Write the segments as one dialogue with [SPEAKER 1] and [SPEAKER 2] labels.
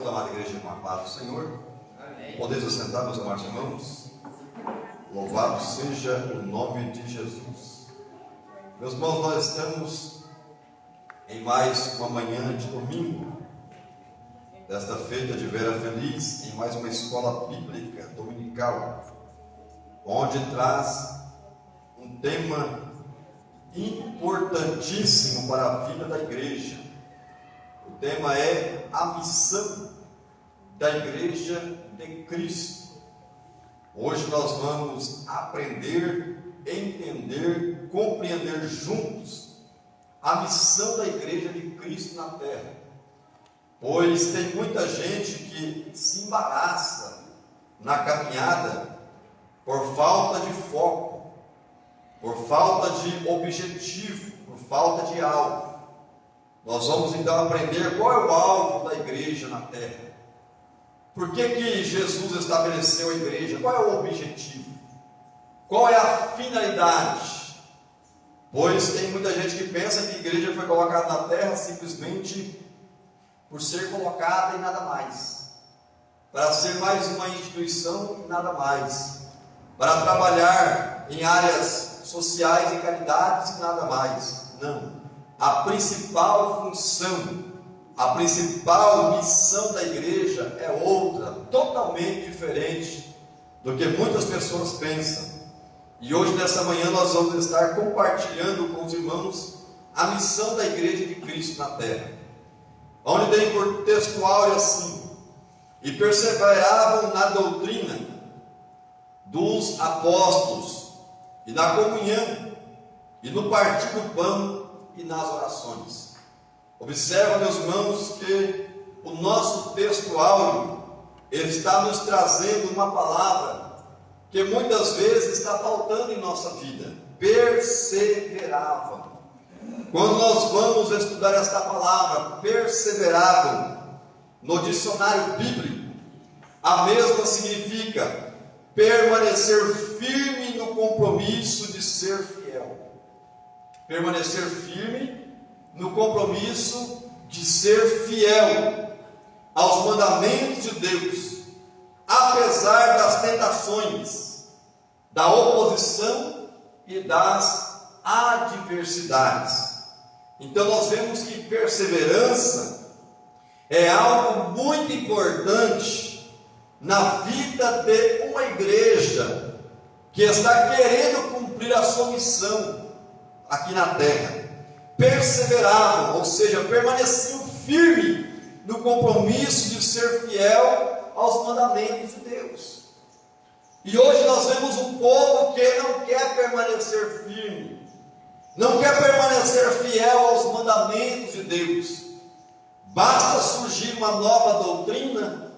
[SPEAKER 1] Amada igreja, com a paz do Senhor. Podemos assentar, meus amados irmãos? Louvado seja o nome de Jesus. Meus irmãos, nós estamos em mais uma manhã de domingo, desta feita de Vera Feliz, em mais uma escola bíblica dominical, onde traz um tema importantíssimo para a vida da igreja. O tema é a missão da igreja de Cristo. Hoje nós vamos aprender, entender, compreender juntos a missão da igreja de Cristo na terra. Pois tem muita gente que se embaraça na caminhada por falta de foco, por falta de objetivo, por falta de alvo. Nós vamos então aprender qual é o alvo da igreja na terra. Por que Jesus estabeleceu a igreja? Qual é o objetivo? Qual é a finalidade? Pois tem muita gente que pensa que a igreja foi colocada na terra simplesmente por ser colocada e nada mais, para ser mais uma instituição e nada mais, para trabalhar em áreas sociais e caridades e nada mais. Não. A principal função, a principal missão da igreja é outra, totalmente diferente do que muitas pessoas pensam. E hoje, nessa manhã, nós vamos estar compartilhando com os irmãos a missão da igreja de Cristo na terra. Onde tem por textual assim: e perseveravam na doutrina dos apóstolos, e na comunhão, e no partir do pão, e nas orações. Observa, meus irmãos, que o nosso texto áureo está nos trazendo uma palavra que muitas vezes está faltando em nossa vida: perseveravam. Quando nós vamos estudar esta palavra, perseveravam, no dicionário bíblico, a mesma significa permanecer firme no compromisso de ser fiel. Permanecer firme no compromisso de ser fiel aos mandamentos de Deus, apesar das tentações, da oposição e das adversidades. Então nós vemos que perseverança é algo muito importante na vida de uma igreja que está querendo cumprir a sua missão aqui na terra. Perseveravam, ou seja, permaneciam firmes no compromisso de ser fiel aos mandamentos de Deus. E hoje nós vemos um povo que não quer permanecer firme, não quer permanecer fiel aos mandamentos de Deus. Basta surgir uma nova doutrina,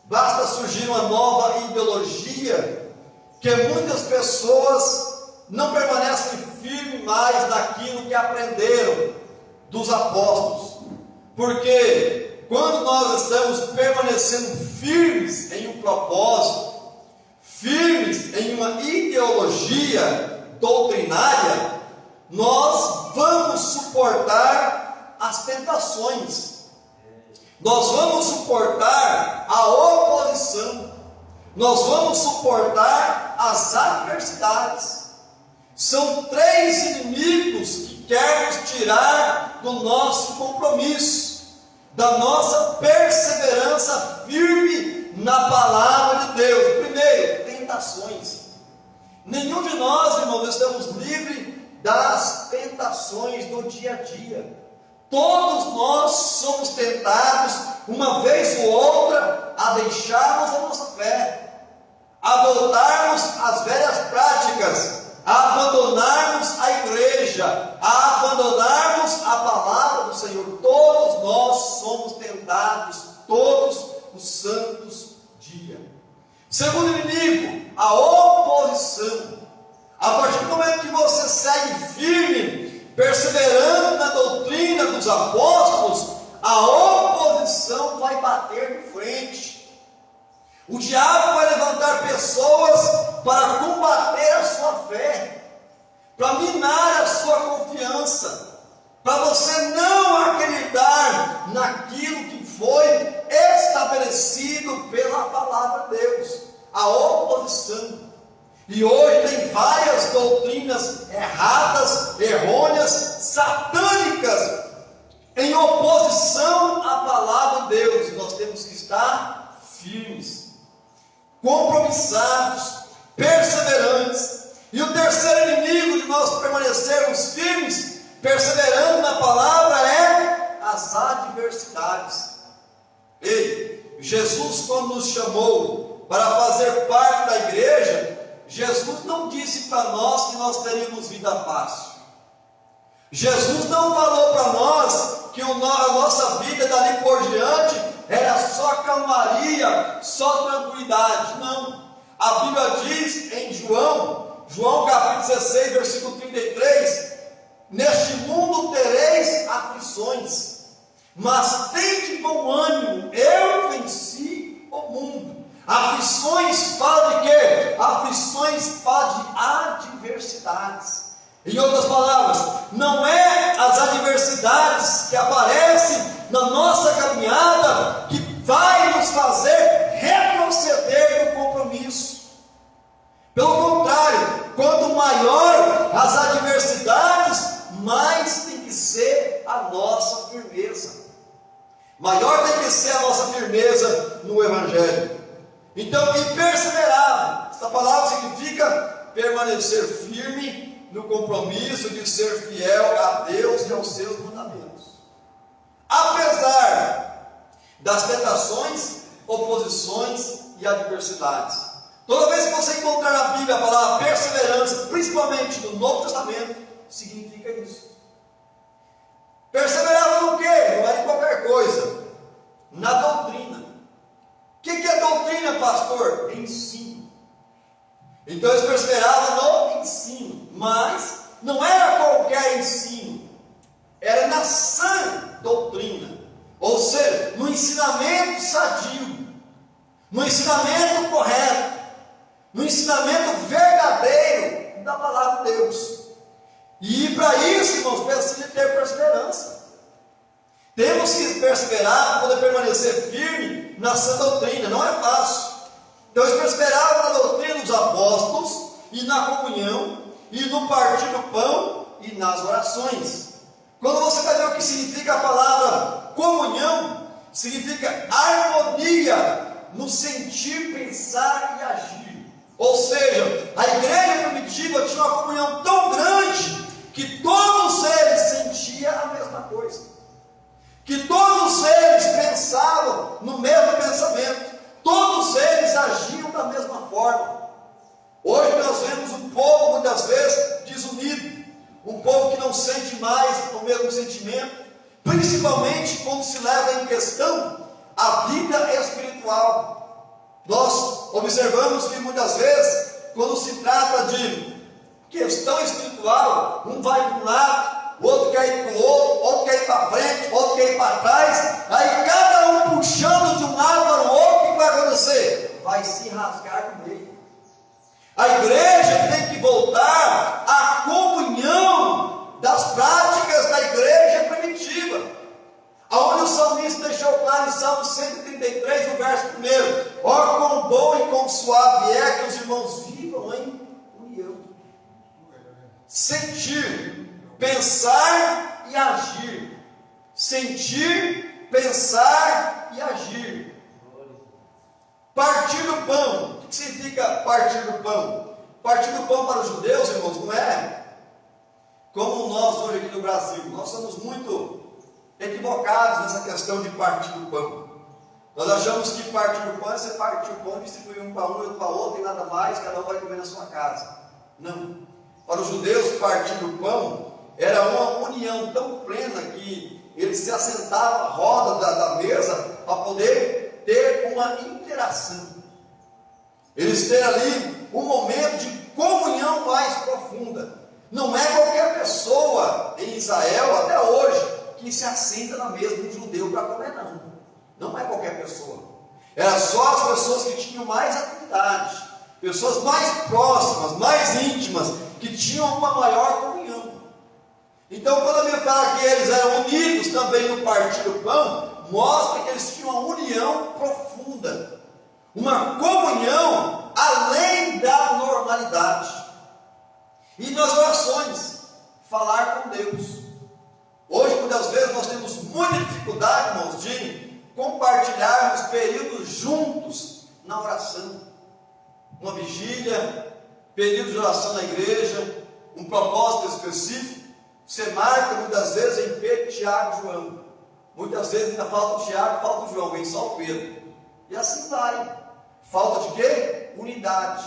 [SPEAKER 1] basta surgir uma nova ideologia, que muitas pessoas não permanecem firmes mais naquilo que aprenderam dos apóstolos. Porque quando nós estamos permanecendo firmes em um propósito, firmes em uma ideologia doutrinária, nós vamos suportar as tentações, nós vamos suportar a oposição, nós vamos suportar as adversidades. São três inimigos que querem nos tirar do nosso compromisso, da nossa perseverança firme na palavra de Deus. Primeiro, tentações. Nenhum de nós, irmãos, estamos livres das tentações do dia a dia. Todos nós somos tentados, uma vez ou outra, a deixarmos a nossa fé, a voltarmos às velhas práticas, a abandonarmos a igreja, a abandonarmos a palavra do Senhor. Todos nós somos tentados, todos os santos dias. Segundo inimigo, a oposição. A partir do momento que você segue firme, perseverando na doutrina dos apóstolos, a oposição vai bater de frente. O diabo vai levantar pessoas para combater a sua fé, para minar a sua confiança, para você não acreditar naquilo que foi estabelecido a oposição. E hoje tem várias doutrinas erradas, errôneas, satânicas, em oposição à palavra de Deus. E nós temos que estar firmes, compromissados, perseverantes. E o terceiro inimigo de nós permanecermos firmes, perseverando na palavra, é as adversidades. Ei, Jesus, quando nos chamou para fazer parte da igreja, Jesus não disse para nós que nós teríamos vida fácil. Jesus não falou para nós que a nossa vida dali por diante era só calmaria, só tranquilidade. Não. A Bíblia diz em João capítulo 16, versículo 33, neste mundo tereis aflições, mas tende bom ânimo, eu venci o mundo. Aflições fala de quê? Aflições fala de adversidades. Em outras palavras, não é as adversidades que aparecem na nossa caminhada que vai nos fazer retroceder do compromisso. Pelo contrário, quanto maior as adversidades, mais tem que ser a nossa firmeza. Maior tem que ser a nossa firmeza no Evangelho. Então, e perseverar, essa palavra significa permanecer firme no compromisso de ser fiel a Deus e aos seus mandamentos. Apesar das tentações, oposições e adversidades. Toda vez que você encontrar na Bíblia a palavra perseverança, principalmente no Novo Testamento, significa isso. Perseverar no quê? Não é em qualquer coisa. Na doutrina. O que é doutrina, pastor? Ensino. Então eles perseveravam no ensino, mas não era qualquer ensino, era na sã doutrina, ou seja, no ensinamento sadio, no ensinamento correto, no ensinamento verdadeiro da palavra de Deus. E para isso, irmãos, precisa ter perseverança. Temos que perseverar para poder permanecer firme na sã doutrina. Não é fácil. Então eles perseveravam na doutrina dos apóstolos, e na comunhão, e no partir do pão, e nas orações. Quando você vai ver o que significa a palavra comunhão, significa harmonia no sentir, pensar e agir. Ou seja, a igreja primitiva tinha uma comunhão tão grande que todos eles sentiam a mesma coisa. Que todos eles pensavam no mesmo pensamento, todos eles agiam da mesma forma. Hoje nós vemos um povo muitas vezes desunido, um povo que não sente mais o mesmo sentimento, principalmente quando se leva em questão a vida espiritual. Nós observamos que muitas vezes, quando se trata de questão espiritual, um vai para um lado, o outro quer ir para o outro quer ir para frente, outro quer ir para trás, aí cada um puxando de um lado para o outro, o que vai acontecer? Vai se rasgar no meio. A igreja tem que voltar à comunhão das práticas da igreja primitiva, aonde o salmista deixou claro em Salmo 133, no verso 1: ó, quão bom e quão suave é que os irmãos vivam em união. Sentir, pensar e agir. Sentir, pensar e agir. Partir do pão. O que significa partir do pão? Partir do pão para os judeus, irmãos, não é como nós hoje aqui no Brasil. Nós somos muito equivocados nessa questão de partir do pão. Nós achamos que partir do pão é você partir o pão, distribuir um para um e outro para outro e nada mais, cada um vai comer na sua casa. Não. Para os judeus, partir do pão era uma união tão plena que eles se assentavam à roda da mesa para poder ter uma interação. Eles têm ali um momento de comunhão mais profunda. Não é qualquer pessoa em Israel, até hoje, que se assenta na mesa de um judeu para comer, não. Não é qualquer pessoa. Era só as pessoas que tinham mais afinidade, pessoas mais próximas, mais íntimas, que tinham uma maior comunhão. Então, quando a Bíblia fala que eles eram unidos também no partir do pão, mostra que eles tinham uma união profunda, uma comunhão além da normalidade. E nas orações, falar com Deus. Hoje, muitas vezes, nós temos muita dificuldade, irmãos, de compartilharmos períodos juntos na oração. Uma vigília, período de oração na igreja, um propósito específico. Você marca muitas vezes em Pedro, Tiago e João. Muitas vezes ainda falta o Tiago, falta o João, vem só o Pedro. E assim vai. Falta de quê? Unidade.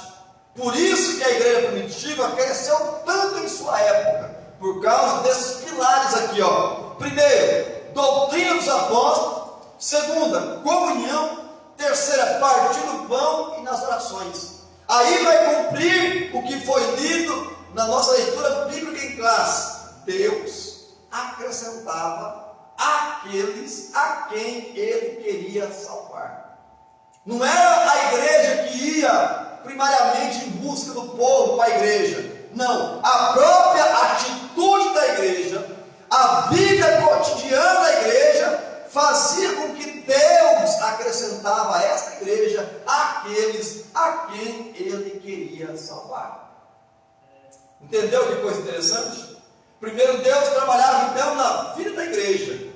[SPEAKER 1] Por isso que a igreja primitiva cresceu tanto em sua época, por causa desses pilares aqui, ó. Primeiro, doutrina dos apóstolos. Segunda, comunhão. Terceira, partir do pão e nas orações. Aí vai cumprir o que foi lido na nossa leitura bíblica em classe. Deus acrescentava aqueles a quem Ele queria salvar. Não era a igreja que ia primariamente em busca do povo para a igreja. Não, a própria atitude da igreja, a vida cotidiana da igreja, fazia com que Deus acrescentava a esta igreja aqueles a quem Ele queria salvar. Entendeu que coisa interessante? Primeiro, Deus trabalhava então na vida da igreja,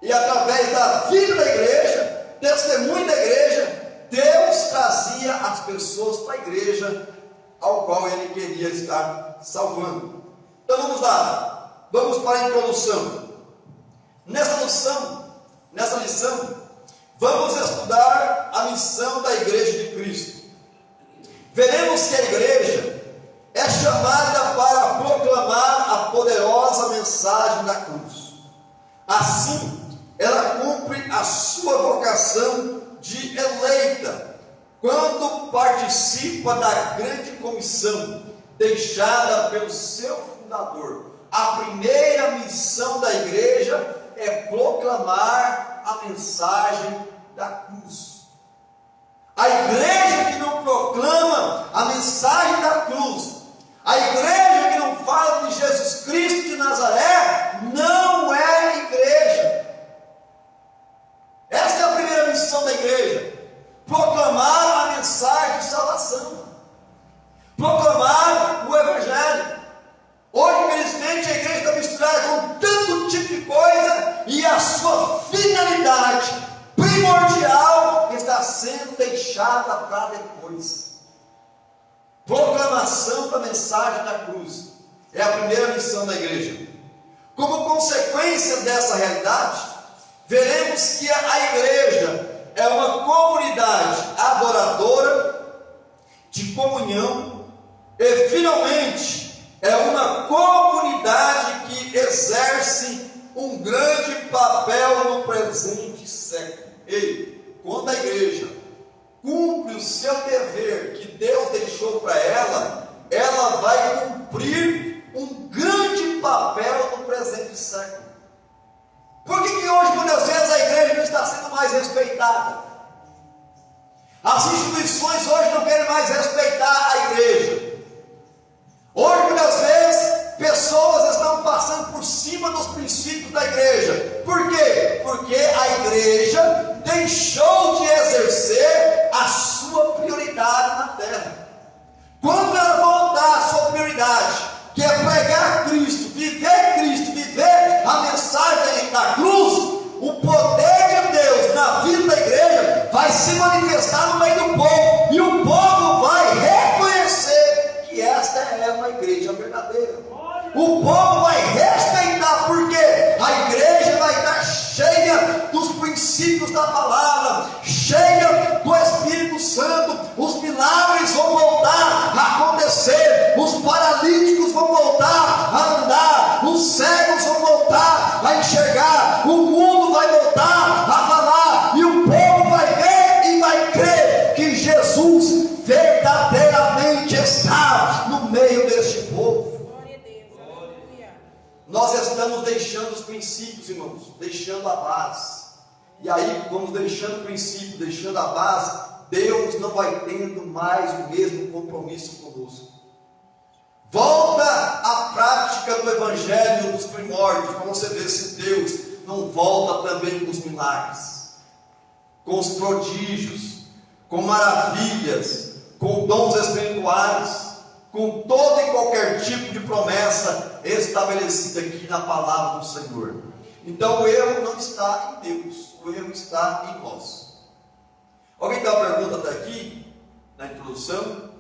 [SPEAKER 1] e através da vida da igreja, testemunho da igreja, Deus trazia as pessoas para a igreja ao qual Ele queria estar salvando. Então vamos lá, vamos para a introdução. Nessa lição, vamos estudar a missão da igreja de Cristo. Veremos que a igreja é chamada para proclamar a poderosa mensagem da cruz. Assim, ela cumpre a sua vocação de eleita, quando participa da grande comissão deixada pelo seu fundador. A primeira missão da igreja é proclamar a mensagem da cruz. A igreja que não proclama a mensagem da cruz, a igreja que não fala de Jesus Cristo de Nazaré, não é igreja. Esta é a primeira missão da igreja: proclamar a mensagem de salvação, proclamar o Evangelho. Hoje, infelizmente, a igreja está misturada com tanto tipo de coisa, e a sua finalidade primordial está sendo deixada para depois. Proclamação da mensagem da cruz é a primeira missão da igreja. Como consequência dessa realidade, veremos que a igreja é uma comunidade adoradora, de comunhão, e finalmente é uma comunidade que exerce um grande papel no presente século. E quando a igreja cumpre o seu dever que Deus deixou para ela, ela vai cumprir um grande papel no presente século. Por que hoje, muitas vezes, a igreja não está sendo mais respeitada? As instituições hoje não querem mais respeitar a igreja. Hoje, muitas vezes, pessoas estão passando por cima dos princípios da igreja. Por quê? Porque a igreja deixou de exercer a sua prioridade na terra. Quando ela voltar à sua prioridade, que é pregar Cristo, viver a mensagem da cruz, o poder de Deus na vida da igreja vai se manifestar no meio do povo, e o povo vai reconhecer que esta é uma igreja verdadeira. O povo vai respeitar, porque a igreja vai estar cheia dos princípios da palavra, cheia do Espírito Santo. Os milagres vão voltar a acontecer, os paralíticos vão voltar a andar, os cegos vão voltar a enxergar, o mundo vai voltar a falar, e o povo vai ver e vai crer que Jesus verdadeiramente está no meio deste povo. Nós estamos deixando os princípios, irmãos, deixando a base. E aí, vamos deixando o princípio, deixando a base, Deus não vai tendo mais o mesmo compromisso conosco. Volta à prática do Evangelho dos primórdios, para você ver se Deus não volta também com os milagres, com os prodígios, com maravilhas, com dons espirituais, com todo e qualquer tipo de promessa estabelecida aqui na palavra do Senhor. Então o erro não está em Deus, o erro está em nós. Alguém tem uma pergunta até aqui, na introdução?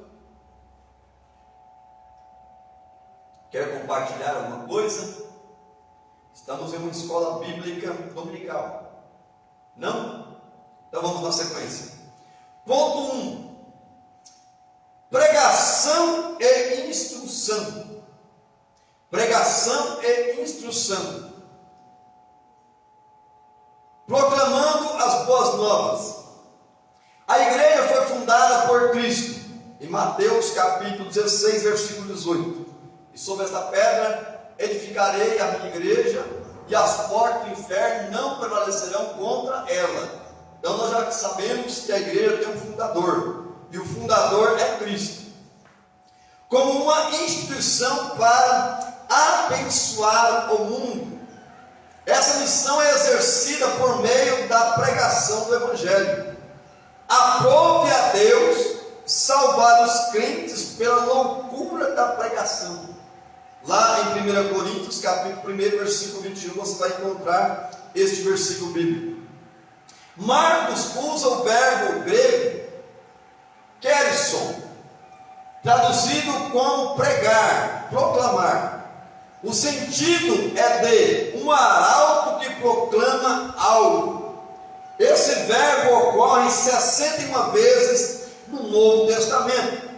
[SPEAKER 1] Quer compartilhar alguma coisa? Estamos em uma escola bíblica dominical. Não? Então vamos na sequência. Ponto 1. Pregação e instrução. Pregação e instrução. Proclamando as boas novas. A igreja foi fundada por Cristo, em Mateus capítulo 16, versículo 18. E sobre esta pedra edificarei a minha igreja, e as portas do inferno não prevalecerão contra ela. Então nós já sabemos que a igreja tem um fundador, e o fundador é Cristo. Como uma instituição para abençoar o mundo. Essa missão é exercida por meio da pregação do Evangelho. Aprove a Deus salvar os crentes pela loucura da pregação. Lá em 1 Coríntios, capítulo 1, versículo 21, você vai encontrar este versículo bíblico. Marcos usa o verbo grego kerison, traduzido como pregar, proclamar. O sentido é de um arauto que proclama algo. Esse verbo ocorre 61 vezes no Novo Testamento.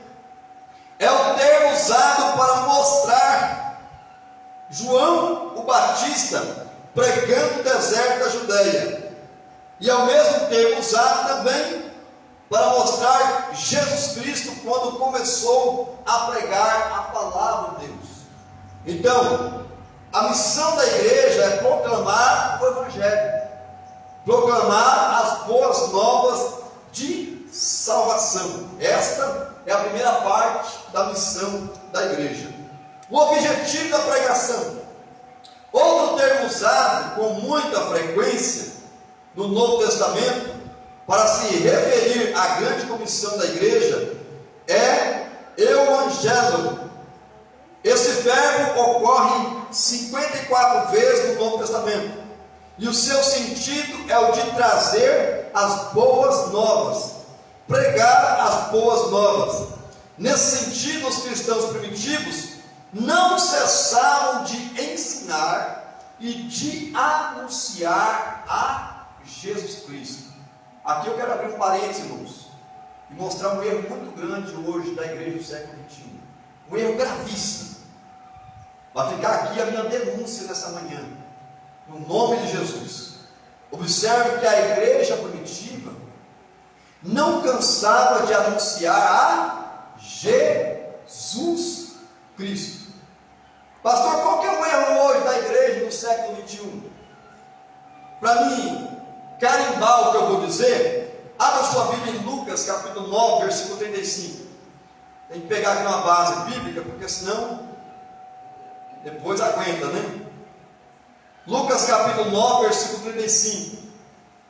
[SPEAKER 1] É o termo usado para mostrar João o Batista pregando no deserto da Judéia, e ao mesmo tempo usado também para mostrar Jesus Cristo quando começou a pregar a palavra de Deus. Então, a missão da igreja é proclamar o Evangelho, proclamar as boas novas de salvação. Esta é a primeira parte da missão da igreja. O objetivo da pregação. Outro termo usado com muita frequência no Novo Testamento para se referir à grande comissão da igreja é evangelho. Esse verbo ocorre 54 vezes no Novo Testamento, e o seu sentido é o de trazer as boas novas, pregar as boas novas. Nesse sentido, os cristãos primitivos não cessaram de ensinar e de anunciar a Jesus Cristo. Aqui eu quero abrir um parênteses, irmãos, e mostrar um erro muito grande hoje da igreja do século XXI. Um erro gravíssimo. Vai ficar aqui a minha denúncia nessa manhã, no nome de Jesus. Observe que a igreja primitiva não cansava de anunciar a Jesus Cristo. Pastor, qual que é o erro hoje da igreja no século XXI? Para mim carimbar o que eu vou dizer, abra sua Bíblia em Lucas capítulo 9, versículo 35. Tem que pegar aqui uma base bíblica, porque senão depois aguenta, né? Lucas capítulo 9, versículo 35.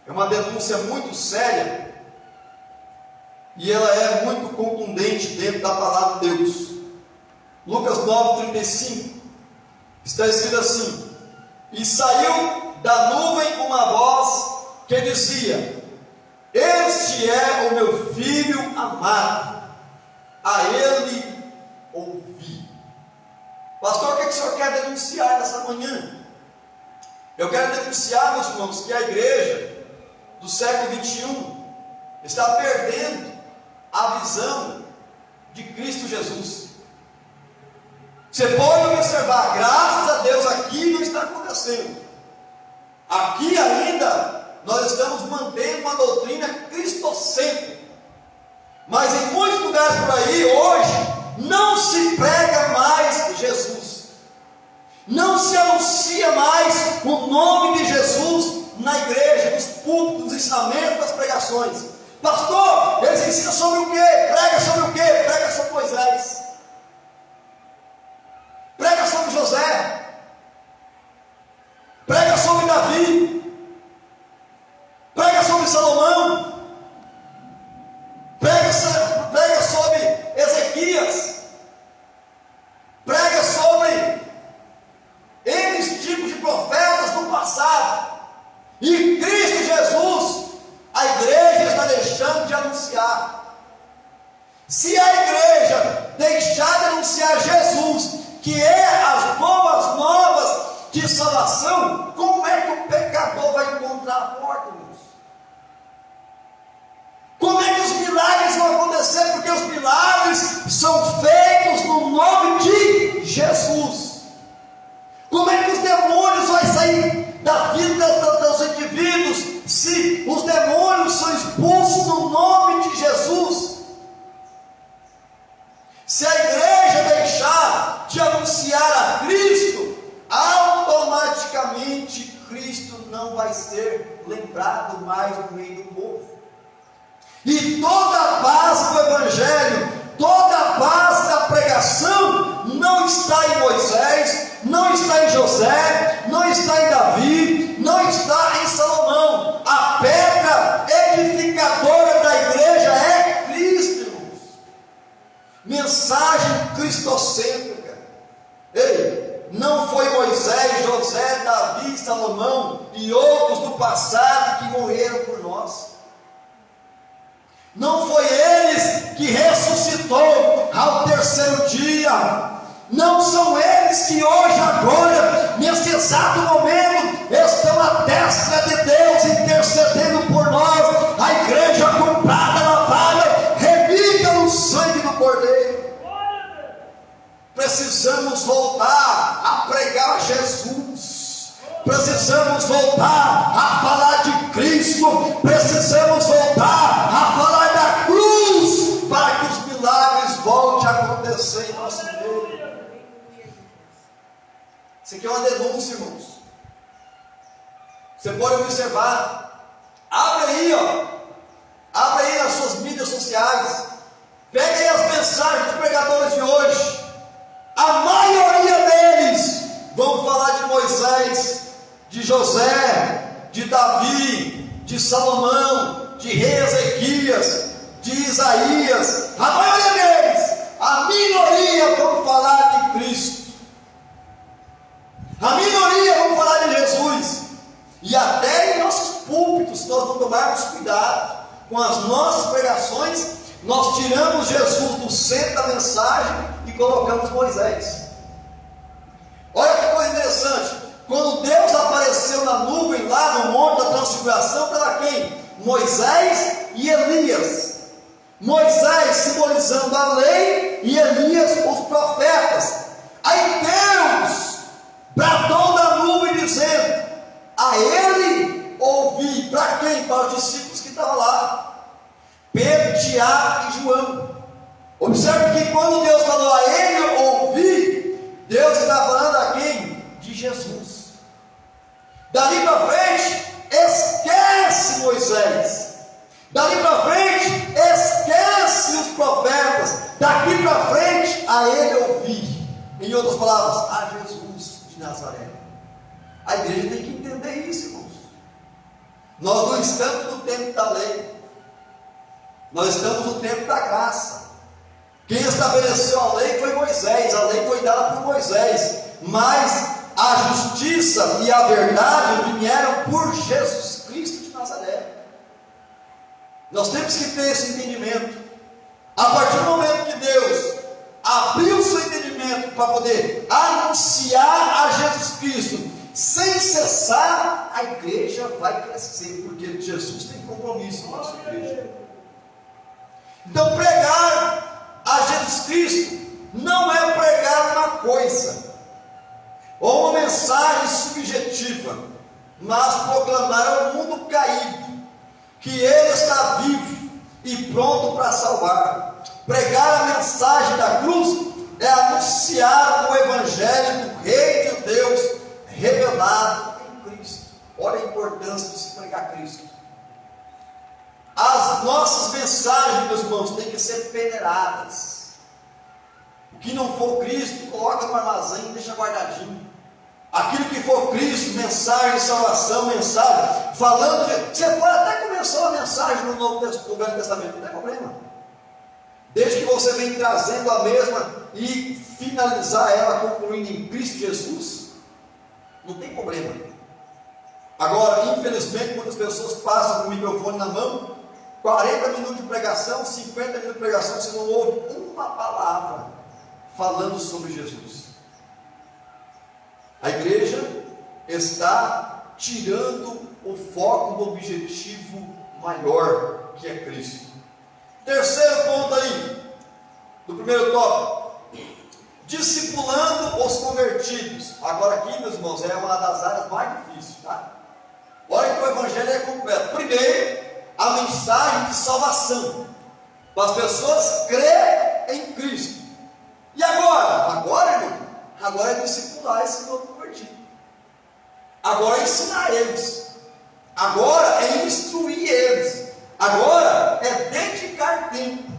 [SPEAKER 1] É uma denúncia muito séria, e ela é muito contundente dentro da palavra de Deus. Lucas 9, 35. Está escrito assim: e saiu da nuvem uma voz que dizia: este é o meu filho amado, a ele ouvi. Pastor, o que o senhor quer denunciar nessa manhã? Eu quero denunciar, meus irmãos, que a igreja do século XXI está perdendo a visão de Cristo Jesus. Você pode observar, graças a Deus aqui não está acontecendo. Aqui ainda nós estamos mantendo uma doutrina cristocêntrica, mas em muitos lugares por aí hoje não se prega mais Jesus, não se anuncia mais o nome de Jesus na igreja, nos púlpitos, nos ensinamentos, nas pregações. Pastor, eles ensinam sobre o quê? Prega sobre o quê? Prega sobre Moisés, prega sobre José, prega sobre Davi, prega sobre Salomão, prega sobre deixando de anunciar. Se a igreja deixar de anunciar Jesus, que é as boas novas de salvação, como é que o pecador vai encontrar a porta, irmãos? Como é que os milagres vão acontecer? Porque os milagres são feitos no nome de Jesus. Como é que os demônios vão sair da vida dos indivíduos se os demônios são expulsos no nome de Jesus? Se a igreja deixar de anunciar a Cristo, automaticamente Cristo não vai ser lembrado mais no meio do povo. E toda a base do Evangelho, toda a base da pregação, não está em Moisés, não está em José, não está em Davi, não está em Salomão. A pedra edificadora da igreja é Cristo, irmãos. Mensagem cristocêntrica. Ei, não foi Moisés, José, Davi, Salomão e outros do passado que morreram por nós. Não foi eles que ressuscitou ao terceiro dia. Não são eles que hoje, agora, nesse exato momento, estão à destra de Deus, intercedendo por nós. A igreja comprada, lavada, remida no sangue do Cordeiro. Precisamos voltar a pregar Jesus. Precisamos voltar a falar de Cristo. Precisamos voltar a falar da cruz, para que os milagres voltem a acontecer em nosso meio. Isso aqui é uma denúncia, irmãos. Você pode observar. Abre aí, abre aí nas suas mídias sociais. Pega aí as mensagens dos pregadores de hoje. A maioria deles vão falar de Moisés, de José, de Davi, de Salomão, de rei Ezequias, de Isaías. A maioria deles, a minoria vão falar de Cristo. A minoria vão falar de Jesus. E até em nossos púlpitos, se nós não tomarmos cuidado com as nossas pregações, nós tiramos Jesus do centro da mensagem e colocamos Moisés. Olha que coisa interessante. Quando Deus apareceu na nuvem lá no Monte da Transfiguração, estava quem? Moisés e Elias. Moisés simbolizando a lei e Elias os profetas. Aí Deus bradou da nuvem dizendo: a ele ouvi. Para quem? Para os discípulos que estavam lá, Pedro, Tiago e João. Observe que quando Deus falou a ele ouvi, Deus está falando a quem? De Jesus. Dali para frente, esquece Moisés. Dali para frente, esquece os profetas. Daqui para frente, a ele ouvi. Em outras palavras, a Jesus de Nazaré. A igreja tem que entender isso, irmãos. Nós não estamos no tempo da lei, nós estamos no tempo da graça. Quem estabeleceu a lei foi Moisés, a lei foi dada por Moisés, mas a justiça e a verdade vieram por Jesus Cristo de Nazaré. Nós temos que ter esse entendimento. A partir do momento que Deus abriu o seu entendimento para poder anunciar a Jesus Cristo, sem cessar, a igreja vai crescer, porque Jesus tem compromisso com a nossa igreja. Então, pregar a Jesus Cristo não é pregar uma coisa ou uma mensagem subjetiva, mas proclamar ao mundo caído que Ele está vivo e pronto para salvar. Pregar a mensagem da cruz é anunciar o Evangelho do Rei de Deus revelado em Cristo. Olha a importância de se pregar Cristo. As nossas mensagens, meus irmãos, têm que ser peneiradas. O que não for Cristo, coloca no armazém e deixa guardadinho. Aquilo que for Cristo, mensagem de salvação, mensagem falando de... Você pode até começar uma mensagem no Velho Testamento, não tem problema, desde que você venha trazendo a mesma e finalizar ela concluindo em Cristo Jesus, não tem problema. Agora, infelizmente, muitas pessoas passam com o microfone na mão 40 minutos de pregação, 50 minutos de pregação, você não ouve uma palavra falando sobre Jesus. A igreja está tirando o foco do objetivo maior, que é Cristo. Terceiro ponto aí, do primeiro tópico: discipulando os convertidos. Agora aqui, meus irmãos, é uma das áreas mais difíceis, tá? Olha que o evangelho é completo. Primeiro, a mensagem de salvação, para as pessoas crerem em Cristo. E agora, irmão, agora é discipular esse novo convertido. Agora é ensinar eles. Agora é instruir eles. Agora é dedicar tempo.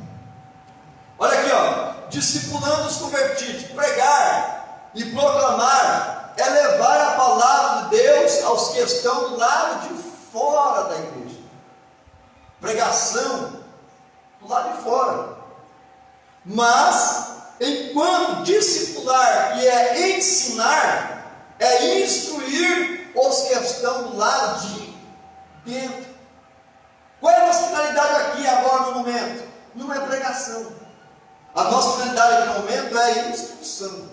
[SPEAKER 1] Olha aqui, ó, discipulando os convertidos. Pregar e proclamar é levar a palavra de Deus aos que estão do lado de fora da igreja. Pregação do lado de fora. Mas, enquanto discipular, que é ensinar, é instruir os que estão do lado de dentro. Qual é a nossa finalidade aqui, agora, no momento? Não é pregação. A nossa finalidade aqui no momento é instrução.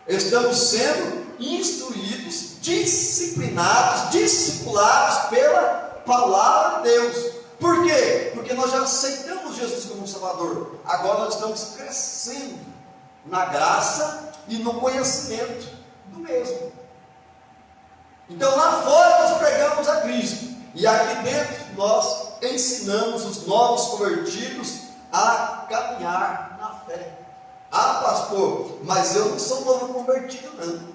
[SPEAKER 1] Estamos sendo instruídos, disciplinados, discipulados pela palavra de Deus. Por quê? Porque nós já aceitamos Jesus como Salvador. Agora nós estamos crescendo na graça e no conhecimento do mesmo. Então lá fora nós pregamos a Cristo, e aqui dentro nós ensinamos os novos convertidos a caminhar na fé. Ah, pastor, mas eu não sou novo convertido não.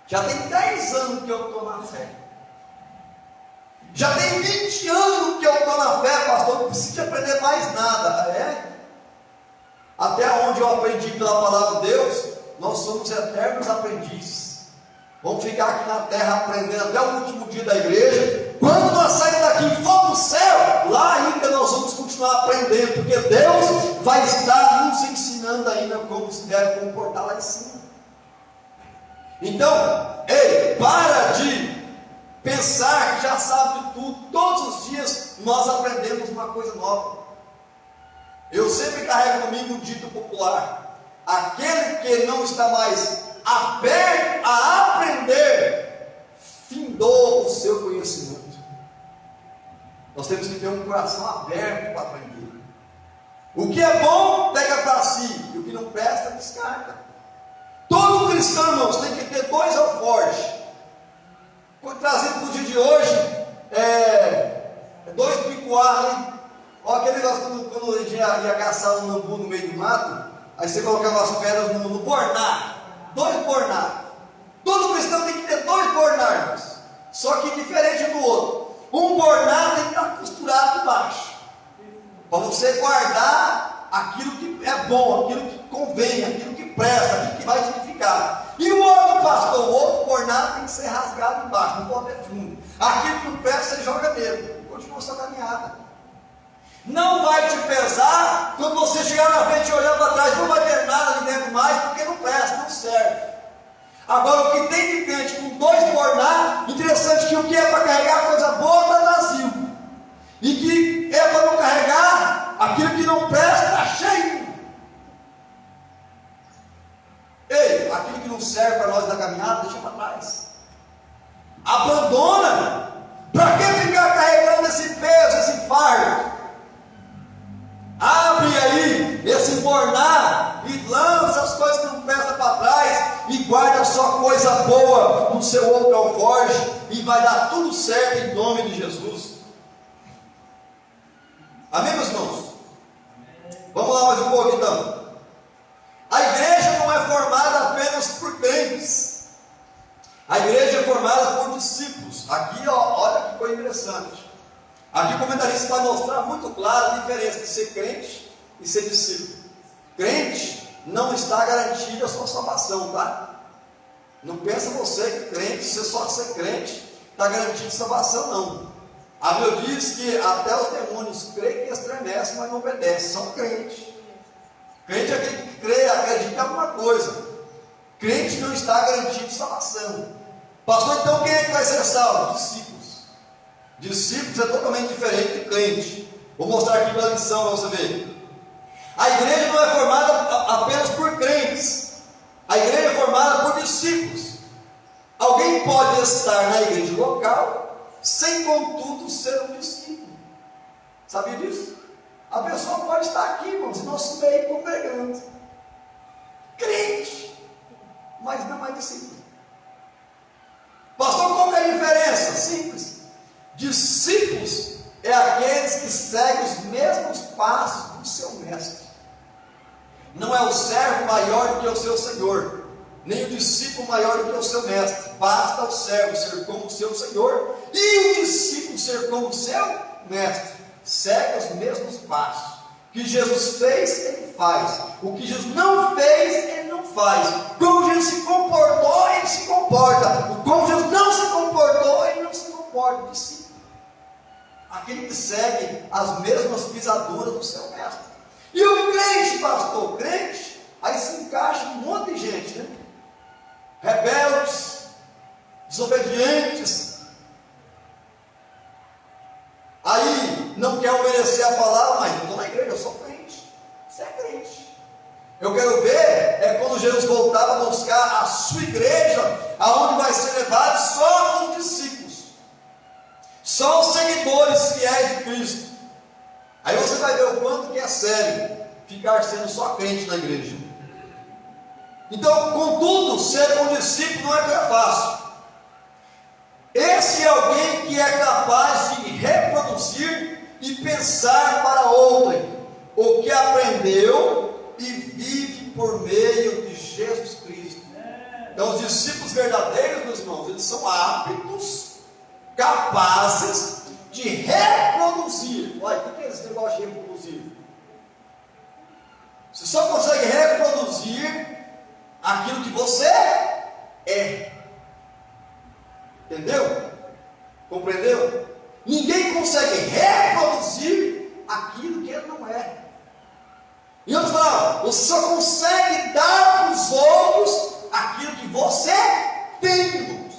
[SPEAKER 1] Já tem 10 anos que eu estou na fé. Já tem 20 anos que eu estou na fé, pastor, não preciso aprender mais nada. É? Até onde eu aprendi pela palavra de Deus, nós somos eternos aprendizes. Vamos ficar aqui na terra aprendendo até o último dia da igreja. Quando nós sairmos daqui e for para o céu, lá ainda nós vamos continuar aprendendo, porque Deus vai estar nos ensinando ainda como se deve comportar lá em cima. Então, ei, para de pensar que já sabe de tudo. Todos os dias nós aprendemos uma coisa nova. Eu sempre carrego comigo um dito popular: aquele que não está mais aberto a aprender, findou o seu conhecimento. Nós temos que ter um coração aberto para aprender. O que é bom, pega para si, e o que não presta, descarta. Todo cristão, irmãos, tem que ter 2 alforjes. Foi trazido para o dia de hoje, 2 picuar, né? Olha aquele negócio quando a gente ia caçar um lambu no meio do mato, aí você colocava as pedras no bornar. 2 bornar. Todo cristão tem que ter 2 bornarmos, só que diferente do outro. Um bornar tem que estar costurado embaixo, para você guardar aquilo que é bom, aquilo que convém, aquilo que presta, aquilo que vai edificar. E o outro, pastor, o outro bornar tem que ser rasgado embaixo, não pode ter fundo. Aquilo que não presta, você joga nele e continua a sua caminhada. Não vai te pesar quando você chegar na frente e olhar para trás, não vai ter nada ali dentro mais, porque não presta, não serve. Agora, o que tem de crente com 2 bornar, interessante que o que é para carregar coisa boa está vazio, e que é para não carregar aquilo que não presta está cheio. Ei, aquilo que não serve para nós na caminhada, deixa para trás. Abandona. Para que ficar carregando esse peso, esse fardo? Abre aí esse bornar e lança as coisas que não prestam para trás e guarda só coisa boa no seu outro alforje, e vai dar tudo certo em nome de Jesus. Amém, meus irmãos? Vamos lá mais um pouco então. A igreja não é formada apenas por crentes. A igreja é formada por discípulos. Aqui, ó, olha que coisa interessante. Aqui o comentarista vai mostrar muito claro a diferença de ser crente e ser discípulo. Crente não está garantida a sua salvação, tá? Não pensa você que crente, você só ser crente, está garantido salvação, não. A Bíblia diz que até os demônios creem que estremecem, mas não obedecem, são crentes. Crente é aquele que crê, acredita em alguma coisa. Crente não está garantido salvação. Pastor, então quem é que vai ser salvo? Discípulos. Discípulos é totalmente diferente de crente. Vou mostrar aqui pela lição para você ver. A igreja não é formada apenas por crentes. A igreja é formada por discípulos. Alguém pode estar na igreja local sem, contudo, ser um discípulo. Sabia disso? A pessoa pode estar aqui, irmãos, em nosso meio congregando, crente, mas não é discípulo. Pastor, qual que é a diferença? Simples. Discípulos é aqueles que seguem os mesmos passos do seu mestre. Não é o servo maior do que o seu senhor, nem o discípulo maior do que o seu mestre. Basta o servo ser como o seu senhor e o discípulo ser como o seu mestre. Segue os mesmos passos. O que Jesus fez, ele faz. O que Jesus não fez, ele não faz. Como Jesus se comportou, ele se comporta. Como Jesus não se comportou, ele não se comporta. Discípulo. Aquele que segue as mesmas pisaduras do seu mestre. E o crente, pastor? Crente, aí se encaixa um monte de gente, né? Rebeldes, desobedientes. Aí não quer obedecer a palavra, mas eu estou na igreja, eu sou crente. Você é crente. Eu quero ver quando Jesus voltar a buscar a sua igreja, aonde vai ser levado só os discípulos, só os seguidores fiéis de Cristo. Aí você vai ver o quanto que é sério ficar sendo só crente na igreja. Então, contudo, ser um discípulo não é fácil. Esse é alguém que é capaz de reproduzir e pensar para outrem o que aprendeu e vive por meio de Jesus Cristo. Então, os discípulos verdadeiros, meus irmãos, eles são aptos, capazes de reproduzir. Olha, o que é esse negócio de reproduzir? Você só consegue reproduzir aquilo que você é. Entendeu? Compreendeu? Ninguém consegue reproduzir aquilo que ele não é. E outros falam, você só consegue dar para os outros aquilo que você tem, irmãos.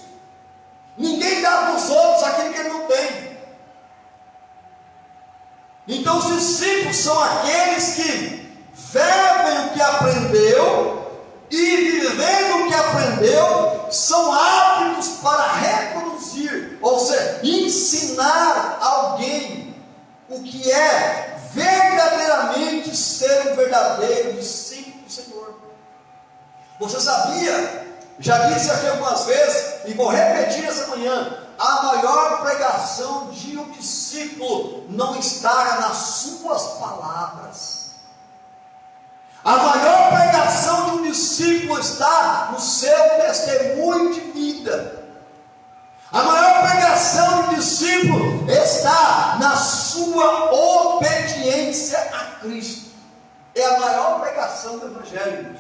[SPEAKER 1] Ninguém dá para os outros aquilo que ele não tem. Então os discípulos são aqueles que fervem o que aprendeu e, vivendo o que aprendeu, são aptos para reproduzir, ou seja, ensinar alguém o que é verdadeiramente ser um verdadeiro discípulo do Senhor. Você sabia? Já disse aqui algumas vezes e vou repetir essa manhã: a maior pregação de um discípulo não está nas suas palavras. A maior pregação de um discípulo está no seu testemunho de vida. A maior pregação de um discípulo está na sua obediência a Cristo. É a maior pregação do Evangelho.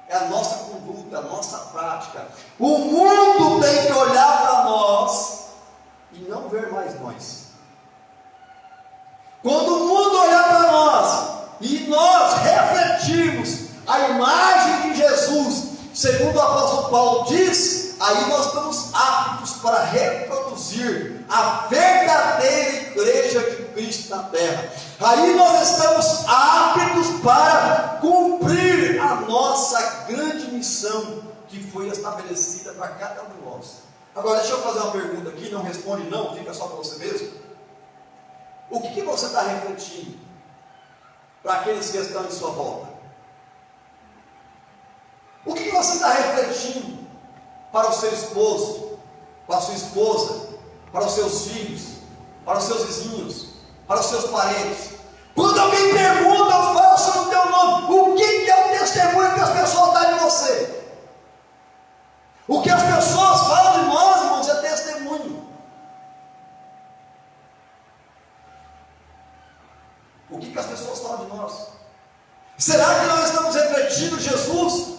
[SPEAKER 1] É a nossa conduta, a nossa prática. O mundo tem que olhar para nós e não ver mais nós. Quando o mundo olhar para nós e nós refletirmos a imagem de Jesus, segundo o apóstolo Paulo diz, aí nós estamos aptos para reproduzir a verdadeira igreja de Cristo na terra. Aí nós estamos aptos para cumprir a nossa grande missão que foi estabelecida para cada um de nós. Agora deixa eu fazer uma pergunta aqui, não responde não, fica só para você mesmo. O que você está refletindo para aqueles que estão em sua volta? O que você está refletindo para o seu esposo, para a sua esposa, para os seus filhos, para os seus vizinhos, para os seus parentes? Quando alguém pergunta ou fala sobre o teu nome, o que é o testemunho que as pessoas dão de você? O que as pessoas falam de nós, irmãos, é testemunho. O que as pessoas falam de nós? Será que nós estamos refletindo Jesus?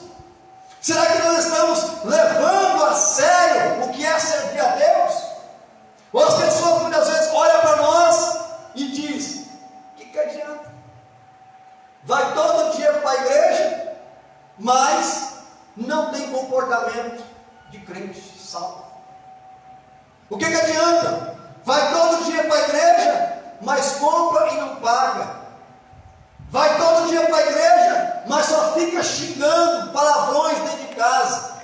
[SPEAKER 1] Será que nós estamos levando a sério o que é servir a Deus? Ou as pessoas muitas vezes olham para nós e dizem: o que adianta? Vai todo dia para a igreja, mas não tem comportamento de crente salvo. O que adianta? Vai todo dia para a igreja, mas compra e não paga. Vai todo dia para a igreja, mas só fica xingando palavrões dentro de casa.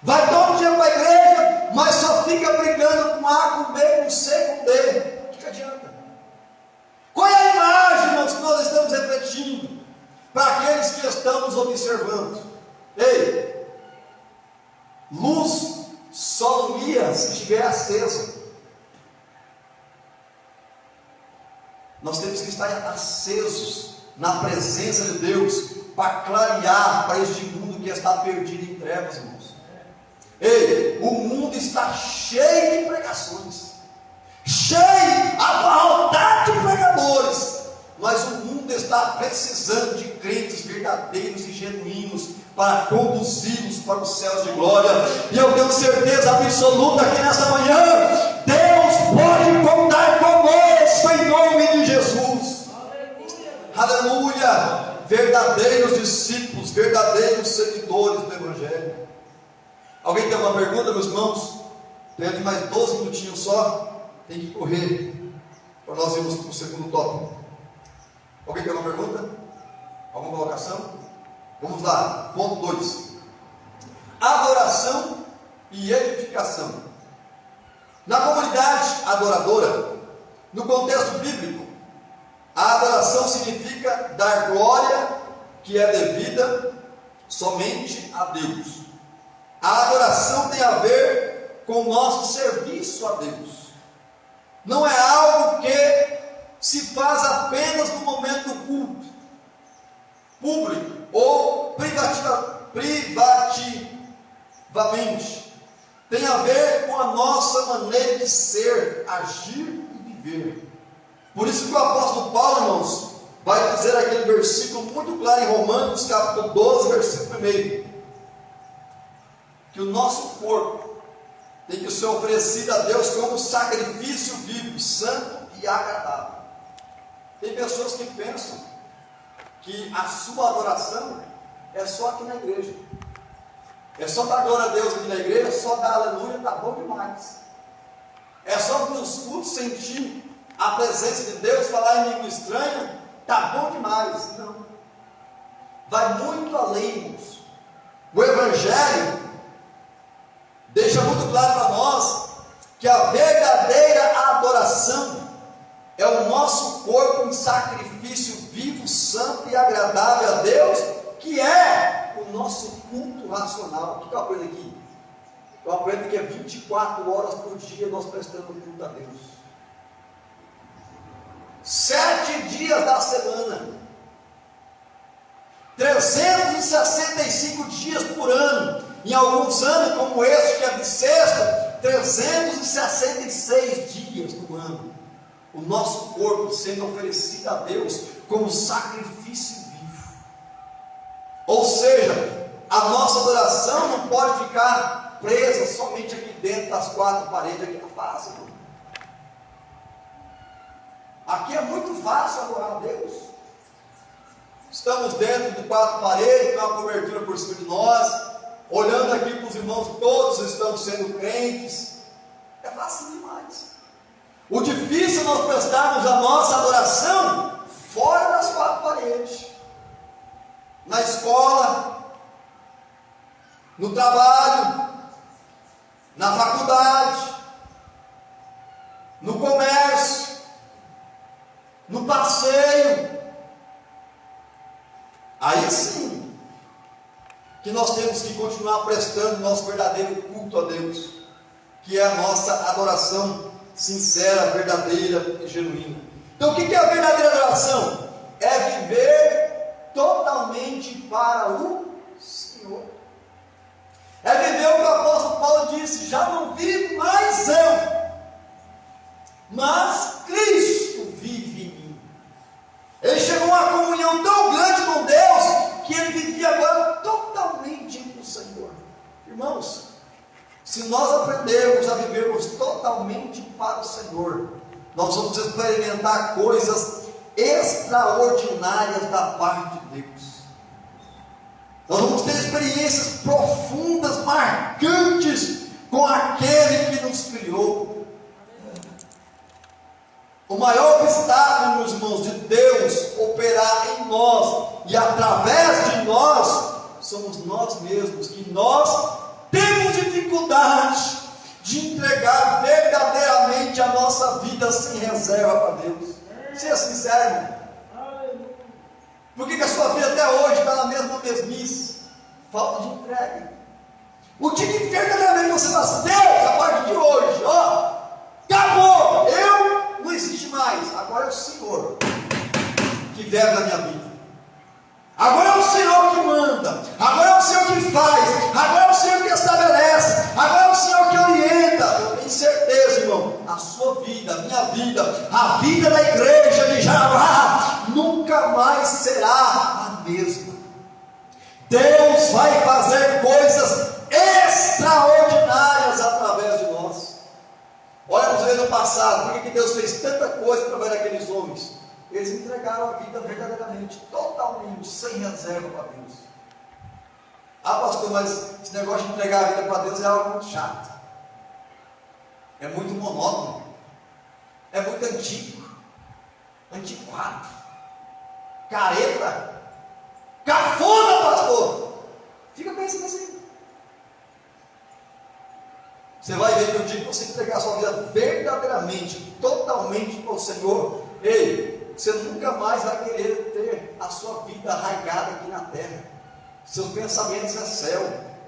[SPEAKER 1] Vai todo dia para a igreja, mas só fica brigando com A, com B, com C, com D. O que adianta? Qual é a imagem, irmãos, que nós estamos refletindo para aqueles que estamos observando? Ei, luz só ilumina se estiver acesa. Nós temos que estar acesos na presença de Deus para clarear para este mundo que está perdido em trevas, irmãos. Ei, o mundo está cheio de pregações, cheio, abarrotado de pregadores, mas o mundo está precisando de crentes verdadeiros e genuínos para conduzi-los para os céus de glória. E eu tenho certeza absoluta que nessa manhã Deus pode contar conosco em nome de Jesus. Aleluia! Verdadeiros discípulos, verdadeiros seguidores do Evangelho. Alguém tem uma pergunta, meus irmãos? Tem mais 12 minutinhos só. Tem que correr para nós irmos para o segundo tópico. Alguém tem uma pergunta? Alguma colocação? Vamos lá, ponto 2. Adoração e edificação. Na comunidade adoradora, no contexto bíblico, a adoração significa dar glória que é devida somente a Deus. A adoração tem a ver com o nosso serviço a Deus. Não é algo que se faz apenas no momento do culto público ou privativamente. Tem a ver com a nossa maneira de ser, agir e viver. Por isso que o apóstolo Paulo, irmãos, vai dizer aquele versículo muito claro em Romanos, capítulo 12, versículo 1, que o nosso corpo tem que ser oferecido a Deus como sacrifício vivo, santo e agradável. Tem pessoas que pensam que a sua adoração é só aqui na igreja. É só dar glória a Deus aqui na igreja, só dar aleluia, está bom demais. É só nos cultos sentir a presença de Deus, falar em língua estranha, está bom demais. Não. Vai muito além, irmãos. O Evangelho deixa muito claro para nós que a verdadeira adoração é o nosso corpo em sacrifício vivo, santo e agradável a Deus, que é o nosso culto racional. O que eu aprendo aqui? Eu aprendo que é 24 horas por dia nós prestamos culto a Deus. 7 dias da semana, 365 dias por ano. Em alguns anos, como esse que é bissexto, 366 dias do ano. O nosso corpo sendo oferecido a Deus como sacrifício vivo. Ou seja, a nossa adoração não pode ficar presa somente aqui dentro das 4 paredes. Aqui é fácil, irmão. Aqui é muito fácil adorar a Deus. Estamos dentro de 4 paredes, com uma cobertura por cima de nós, olhando aqui para os irmãos, todos estão sendo crentes. É fácil demais. O difícil é nós prestarmos a nossa adoração fora das 4 paredes. Na escola, no trabalho, na faculdade, no comércio, no passeio. Aí sim, que nós temos que continuar prestando nosso verdadeiro culto a Deus, que é a nossa adoração sincera, verdadeira e genuína. Então o que é a verdadeira adoração? É viver totalmente para o Senhor. É viver o que o apóstolo Paulo disse: já não vivo mais eu, mas Cristo vive em mim. Ele chegou a uma comunhão tão grande com Deus, que ele vivia agora totalmente com o Senhor. Irmãos, se nós aprendermos a vivermos totalmente para o Senhor, nós vamos experimentar coisas extraordinárias da parte de Deus. Nós vamos ter experiências profundas, marcantes com aquele que nos criou. O maior obstáculo, meus irmãos, de Deus operar em nós e através de nós, somos nós mesmos, que nós temos dificuldade de entregar verdadeiramente a nossa vida sem reserva para Deus. Seja sincero, irmão. Por que a sua vida até hoje está na mesma mesmice? Falta de entrega. O dia que verdadeiramente você fala assim, Deus, a partir de hoje, ó, acabou, eu não existe mais, agora é o Senhor que vive na minha vida. Agora é o Senhor que manda, agora é o Senhor que faz, agora é o Senhor que estabelece, agora é o Senhor que orienta. Eu tenho certeza, irmão, a sua vida, a minha vida, a vida da igreja de Jaraguá nunca mais será a mesma. Deus vai fazer coisas extraordinárias através de nós. Olha, vamos ver no passado, por que Deus fez tanta coisa através daqueles homens? Eles entregaram a vida verdadeiramente, totalmente, sem reserva para Deus. Ah, pastor, mas esse negócio de entregar a vida para Deus é algo muito chato. É muito monótono. É muito antigo. Antiquado. Careta. Cafona, pastor. Fica pensando assim. Você vai ver que o dia que você entregar a sua vida verdadeiramente, totalmente para o Senhor, ei, você nunca mais vai querer ter a sua vida arraigada aqui na terra. Seus pensamentos é céu.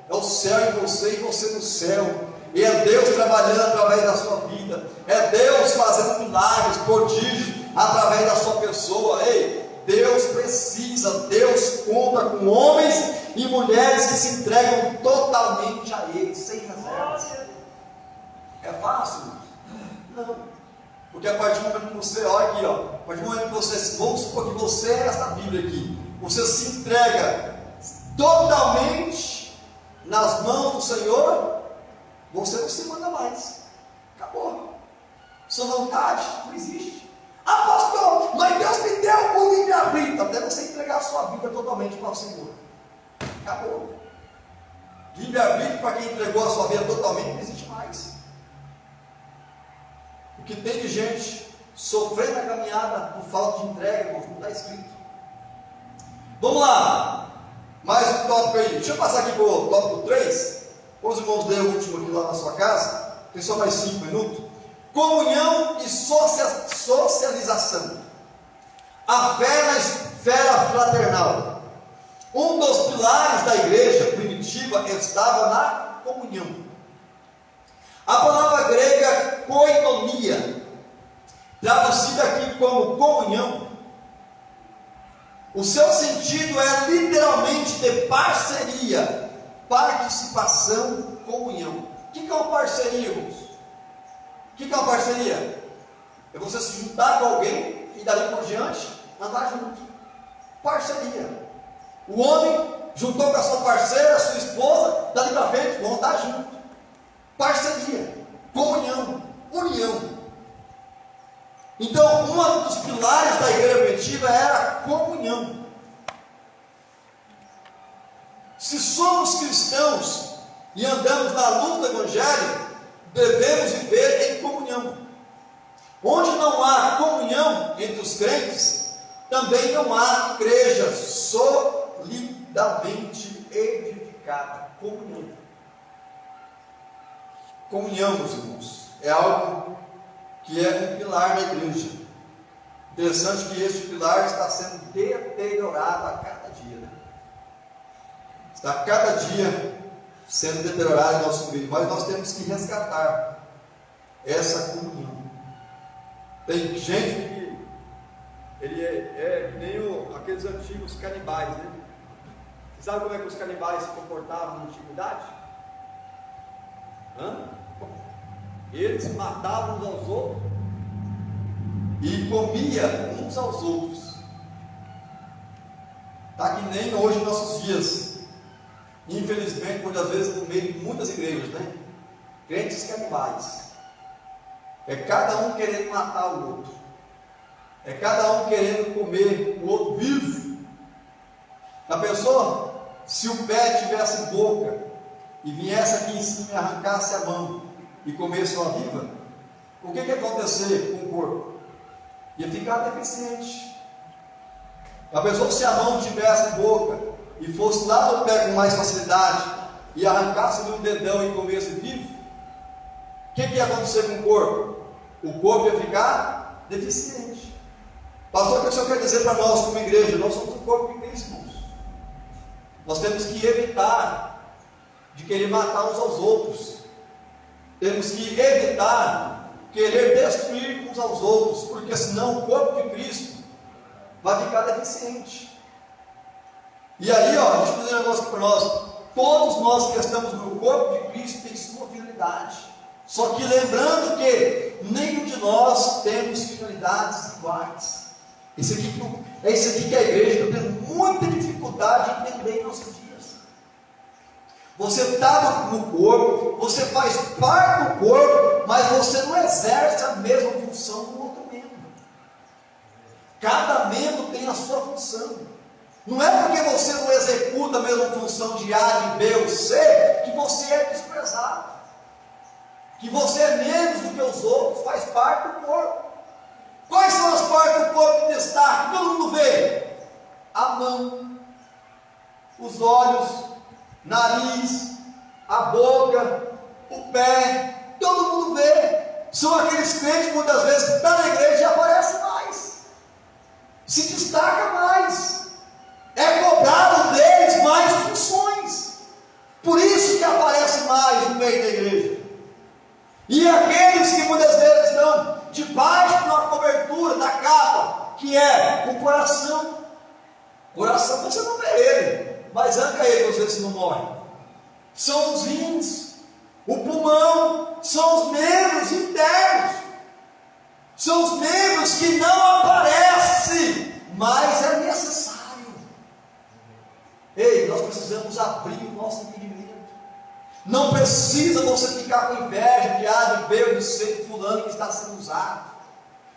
[SPEAKER 1] É o céu em você e você no céu. E é Deus trabalhando através da sua vida. É Deus fazendo milagres, prodígios através da sua pessoa. Ei, Deus precisa, Deus conta com homens e mulheres que se entregam totalmente a Ele, sem reservas. É fácil? Não. Porque a partir do momento que você, olha aqui, ó, a partir do momento que você, vamos supor que você é essa Bíblia aqui, você se entrega totalmente nas mãos do Senhor, você não se manda mais. Acabou. Sua vontade não existe. Ah, pastor, mas Deus me deu o livre-arbítrio, até você entregar a sua vida totalmente para o Senhor. Acabou. Livre-arbítrio para quem entregou a sua vida totalmente não existe mais. O que tem de gente sofrendo na caminhada por falta de entrega, irmãos, não está escrito. Vamos lá, mais um tópico aí. Deixa eu passar aqui para o tópico 3. Os irmãos leem o último aqui lá na sua casa. Tem só mais 5 minutos. Comunhão e socialização. A fé na esfera fraternal. Um dos pilares da igreja primitiva estava na comunhão. A palavra grega koinonia, traduzida aqui como comunhão, o seu sentido é literalmente de parceria, participação, comunhão. O que é uma parceria, irmãos? O que é uma parceria? É você se juntar com alguém e dali por diante andar junto. Parceria. O homem juntou com a sua parceira, a sua esposa, dali para frente, vão andar junto. Parceria, comunhão, união. Então, um dos pilares da igreja primitiva era a comunhão. Se somos cristãos e andamos na luz do Evangelho, devemos viver em comunhão. Onde não há comunhão entre os crentes, também não há igreja solidamente edificada. Comunhão. Comunhão, meus irmãos, é algo que é um pilar da igreja. Interessante que este pilar está sendo deteriorado a cada dia, né? Está a cada dia sendo deteriorado em nosso meio, mas nós temos que resgatar essa comunhão. Tem gente que ele é que nem aqueles antigos canibais, né? Você sabe como é que os canibais se comportavam na antiguidade? Eles matavam uns aos outros e comiam uns aos outros. Está que nem hoje em nossos dias, infelizmente, muitas vezes no meio de muitas igrejas, né? Crentes canibais. É cada um querendo matar o outro, é cada um querendo comer o outro vivo. A pessoa, se o pé tivesse boca e viesse aqui em cima e arrancasse a mão e comesse uma viva, o que ia acontecer com o corpo? ia ficar deficiente. A pessoa, se a mão tivesse boca e fosse lá no pé com mais facilidade e arrancasse um dedão e comesse vivo, o que ia acontecer com o corpo? O corpo ia ficar deficiente. Pastor, o que o senhor quer dizer para nós como igreja? Nós somos o corpo de Cristo, irmãos. Nós temos que evitar de querer matar uns aos outros. Temos que evitar querer destruir uns aos outros, porque senão o corpo de Cristo vai ficar deficiente. E aí, deixa eu dizer um negócio para nós. Todos nós que estamos no corpo de Cristo tem sua finalidade. Só que lembrando que nenhum de nós temos finalidades iguais. Isso aqui que a igreja está tendo muita dificuldade em entender em nossos dias. Você está no corpo, você faz parte do corpo, mas você não exerce a mesma função do outro membro. Cada membro tem a sua função. Não é porque você não executa a mesma função de A, de B ou C, que você é desprezado, que você é menos do que os outros, faz parte do corpo. Quais são as partes do corpo que destacam, que todo mundo vê? A mão, os olhos, nariz, a boca, o pé, todo mundo vê. São aqueles crentes, muitas vezes, que estão na igreja e aparecem mais, se destaca mais, é cobrado deles mais funções, por isso que aparece mais no meio da igreja. E aqueles que muitas vezes estão debaixo da cobertura, da capa, que é o coração. Coração você não vê ele, mas arranca ele, você se não morre. São os rins, o pulmão, são os membros internos, são os membros que não aparecem, mas é necessário. Ei, nós precisamos abrir o nosso entendimento. Não precisa você ficar com inveja de A, de B ou de C, de fulano que está sendo usado,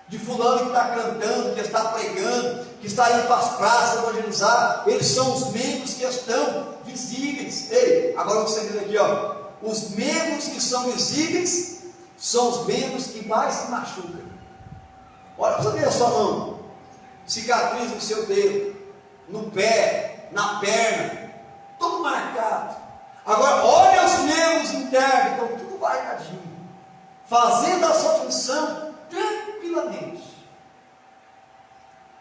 [SPEAKER 1] de fulano que está cantando, que está pregando, que está indo para as praças evangelizar. Eles são os membros que estão visíveis. Ei, agora você vê aqui, os membros que são visíveis são os membros que mais se machucam. Olha para você ver a sua mão, cicatriz no seu dedo, no pé, na perna, todo marcado. Agora, olha os membros internos, estão tudo marcadinho, fazendo a sua função tranquilamente.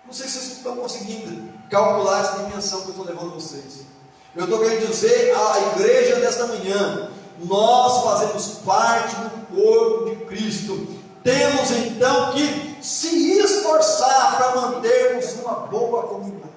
[SPEAKER 1] Não sei se vocês estão conseguindo calcular essa dimensão que eu estou levando vocês. Eu estou querendo dizer à igreja desta manhã, nós fazemos parte do corpo de Cristo. Temos então que se esforçar para mantermos uma boa comunhão.